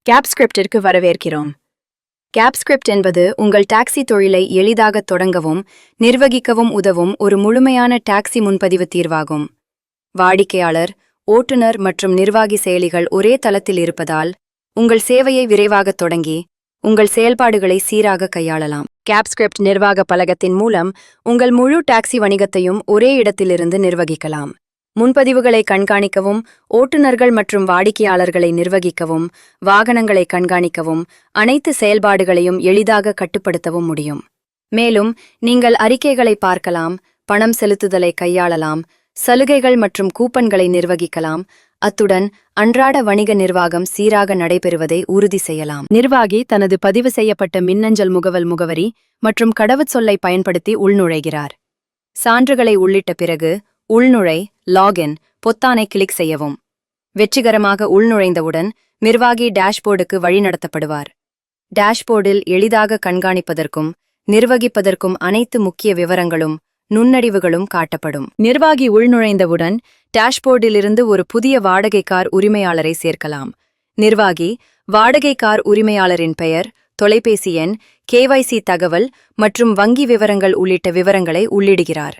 கேப்ஸ்கிரிப்டிற்கு வரவேற்கிறோம். கேப்ஸ்கிரிப்ட் என்பது உங்கள் டாக்ஸி தொழிலை எளிதாக தொடங்கவும் நிர்வகிக்கவும் உதவும் ஒரு முழுமையான டாக்ஸி முன்பதிவு தீர்வாகும். வாடிக்கையாளர், ஓட்டுநர் மற்றும் நிர்வாகி செயலிகள் ஒரே தளத்தில் இருப்பதால் உங்கள் சேவையை விரைவாக தொடங்கி உங்கள் செயல்பாடுகளை சீராக கையாளலாம். கேப்ஸ்கிரிப்ட் நிர்வாக பலகத்தின் மூலம் உங்கள் முழு டாக்ஸி வணிகத்தையும் ஒரே இடத்திலிருந்து நிர்வகிக்கலாம். முன்பதிவுகளை கண்காணிக்கவும், ஓட்டுநர்கள் மற்றும் வாடிக்கையாளர்களை நிர்வகிக்கவும், வாகனங்களை கண்காணிக்கவும், அனைத்து செயல்பாடுகளையும் எளிதாக கட்டுப்படுத்தவும் முடியும். மேலும் நீங்கள் அறிக்கைகளை பார்க்கலாம், பணம் செலுத்துதலை கையாளலாம், சலுகைகள் மற்றும் கூப்பன்களை நிர்வகிக்கலாம். அத்துடன் அன்றாட வணிக நிர்வாகம் சீராக நடைபெறுவதை உறுதி செய்யலாம். நிர்வாகி தனது பதிவு செய்யப்பட்ட மின்னஞ்சல் முகவரி மற்றும் கடவுச்சொல்லை பயன்படுத்தி உள்நுழைகிறார். சான்றுகளை உள்ளிட்ட பிறகு உள்நுழை லாகின் பொத்தானை கிளிக் செய்யவும். வெற்றிகரமாக உள்நுழைந்தவுடன் நிர்வாகி டேஷ்போர்டுக்கு வழிநடத்தப்படுவார். டேஷ்போர்டில் எளிதாக கண்காணிப்பதற்கும் நிர்வகிப்பதற்கும் அனைத்து முக்கிய விவரங்களும் நுண்ணறிவுகளும் காட்டப்படும். நிர்வாகி உள்நுழைந்தவுடன் டேஷ்போர்டிலிருந்து ஒரு புதிய வாடகை கார் உரிமையாளரை சேர்க்கலாம். நிர்வாகி வாடகை கார் உரிமையாளரின் பெயர், தொலைபேசி எண், KYC தகவல் மற்றும் வங்கி விவரங்கள் உள்ளிட்ட விவரங்களை உள்ளிடுகிறார்.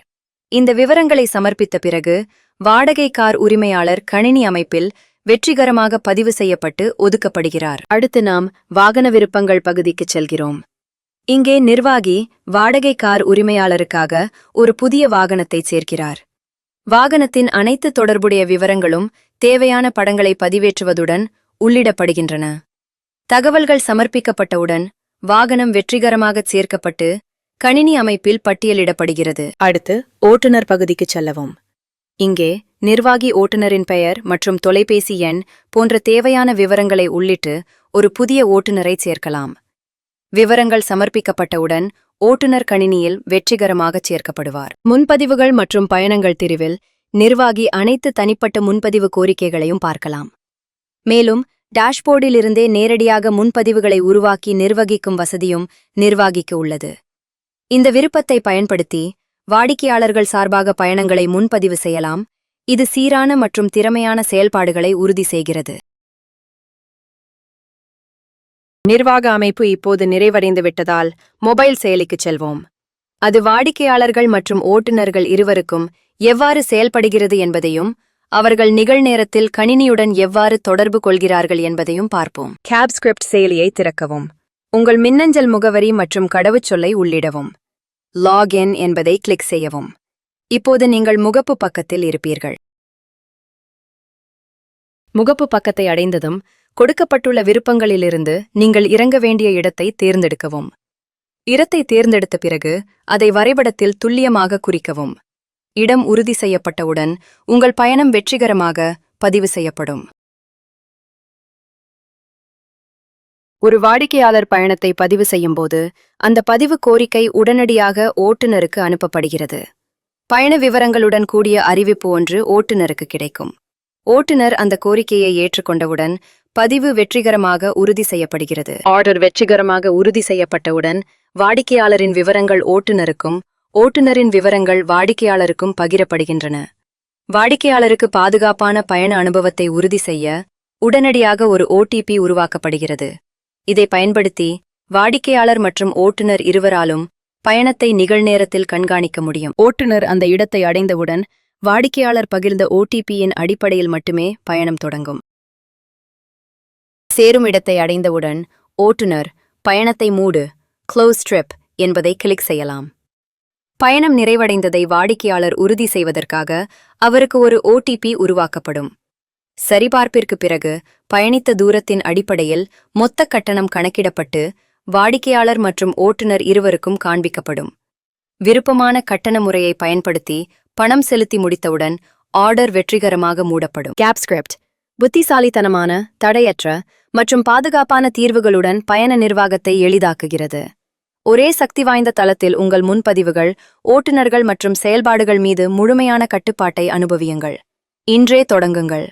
இந்த விவரங்களை சமர்ப்பித்த பிறகு வாடகை கார் உரிமையாளர் கணினி அமைப்பில் வெற்றிகரமாக பதிவு செய்யப்பட்டு ஒதுக்கப்படுகிறார். அடுத்து நாம் வாகன விருப்பங்கள் பகுதிக்கு செல்கிறோம். இங்கே நிர்வாகி வாடகை கார் உரிமையாளருக்காக ஒரு புதிய வாகனத்தை சேர்க்கிறார். வாகனத்தின் அனைத்து தொடர்புடைய விவரங்களும் தேவையான படங்களை பதிவேற்றுவதுடன் உள்ளிடப்படுகின்றன. தகவல்கள் சமர்ப்பிக்கப்பட்டவுடன் வாகனம் வெற்றிகரமாக சேர்க்கப்பட்டு கணினி அமைப்பில் பட்டியலிடப்படுகிறது. அடுத்து ஓட்டுநர் பகுதிக்கு செல்லவும். இங்கே நிர்வாகி ஓட்டுநரின் பெயர் மற்றும் தொலைபேசி எண் போன்ற தேவையான விவரங்களை உள்ளிட்டு ஒரு புதிய ஓட்டுநரை சேர்க்கலாம். விவரங்கள் சமர்ப்பிக்கப்பட்டவுடன் ஓட்டுநர் கணினியில் வெற்றிகரமாக சேர்க்கப்படுவார். முன்பதிவுகள் மற்றும் பயணங்கள் பிரிவில் நிர்வாகி அனைத்து தனிப்பட்ட முன்பதிவு கோரிக்கைகளையும் பார்க்கலாம். மேலும் டேஷ்போர்டிலிருந்தே நேரடியாக முன்பதிவுகளை உருவாக்கி நிர்வகிக்கும் வசதியும் நிர்வாகிக்கு உள்ளது. இந்த விருப்பத்தை பயன்படுத்தி வாடிக்கையாளர்கள் சார்பாக பயணங்களை முன்பதிவு செய்யலாம். இது சீரான மற்றும் திறமையான செயல்பாடுகளை உறுதி செய்கிறது. நிர்வாக அமைப்பு இப்போது நிறைவடைந்து விட்டதால் மொபைல் செயலிக்கு செல்வோம். அது வாடிக்கையாளர்கள் மற்றும் ஓட்டுநர்கள் இருவருக்கும் எவ்வாறு செயல்படுகிறது என்பதையும் அவர்கள் நிகழ்நேரத்தில் கணினியுடன் எவ்வாறு தொடர்பு கொள்கிறார்கள் என்பதையும் பார்ப்போம். கேப்ஸ்கிரிப்ட் செயலியை திறக்கவும். உங்கள் மின்னஞ்சல் முகவரி மற்றும் கடவுச்சொல்லை உள்ளிடவும். லாகின் என்பதை கிளிக் செய்யவும். இப்போது நீங்கள் முகப்பு பக்கத்தில் இருப்பீர்கள். முகப்பு பக்கத்தை அடைந்ததும் கொடுக்கப்பட்டுள்ள விருப்பங்களிலிருந்து நீங்கள் இறங்க வேண்டிய இடத்தை தேர்ந்தெடுக்கவும். இடத்தை தேர்ந்தெடுத்த பிறகு அதை வரைபடத்தில் துல்லியமாக குறிக்கவும். இடம் உறுதி செய்யப்பட்டவுடன் உங்கள் பயணம் வெற்றிகரமாக பதிவு செய்யப்படும். ஒரு வாடிக்கையாளர் பயணத்தை பதிவு செய்யும்போது அந்த பதிவு கோரிக்கை உடனடியாக ஓட்டுநருக்கு அனுப்பப்படுகிறது. பயண விவரங்களுடன் கூடிய அறிவிப்பு ஒன்று ஓட்டுநருக்கு கிடைக்கும். ஓட்டுநர் அந்த கோரிக்கையை ஏற்றுக்கொண்டவுடன் பதிவு வெற்றிகரமாக உறுதி செய்யப்படுகிறது. ஆர்டர் வெற்றிகரமாக உறுதி செய்யப்பட்டவுடன் வாடிக்கையாளரின் விவரங்கள் ஓட்டுநருக்கும் ஓட்டுநரின் விவரங்கள் வாடிக்கையாளருக்கும் பகிரப்படுகின்றன. வாடிக்கையாளருக்கு பாதுகாப்பான பயண அனுபவத்தை உறுதி செய்ய உடனடியாக ஒரு OTP உருவாக்கப்படுகிறது. இதை பயன்படுத்தி வாடிக்கையாளர் மற்றும் ஓட்டுநர் இருவராலும் பயணத்தை நிகழ்நேரத்தில் கண்காணிக்க முடியும். ஓட்டுநர் அந்த இடத்தை அடைந்தவுடன் வாடிக்கையாளர் பகிர்ந்த OTPயின் அடிப்படையில் மட்டுமே பயணம் தொடங்கும். சேரும் இடத்தை அடைந்தவுடன் ஓட்டுநர் பயணத்தை மூடு க்ளோஸ் ட்ரிப் என்பதை கிளிக் செய்யலாம். பயணம் நிறைவடைந்ததை வாடிக்கையாளர் உறுதி செய்வதற்காக அவருக்கு ஒரு OTP உருவாக்கப்படும். சரிபார்ப்பிற்கு பிறகு பயணித்த தூரத்தின் அடிப்படையில் மொத்த கட்டணம் கணக்கிடப்பட்டு வாடிக்கையாளர் மற்றும் ஓட்டுநர் இருவருக்கும் காண்பிக்கப்படும். விருப்பமான கட்டண முறையை பயன்படுத்தி பணம் செலுத்தி முடித்தவுடன் ஆர்டர் வெற்றிகரமாக மூடப்படும். கேப்ஸ்கிரிப்ட் புத்திசாலித்தனமான, தடையற்ற மற்றும் பாதுகாப்பான தீர்வுகளுடன் பயண நிர்வாகத்தை எளிதாக்குகிறது. ஒரே சக்தி வாய்ந்த தளத்தில் உங்கள் முன்பதிவுகள், ஓட்டுநர்கள் மற்றும் செயல்பாடுகள் மீது முழுமையான கட்டுப்பாட்டை அனுபவியுங்கள். இன்றே தொடங்குங்கள்.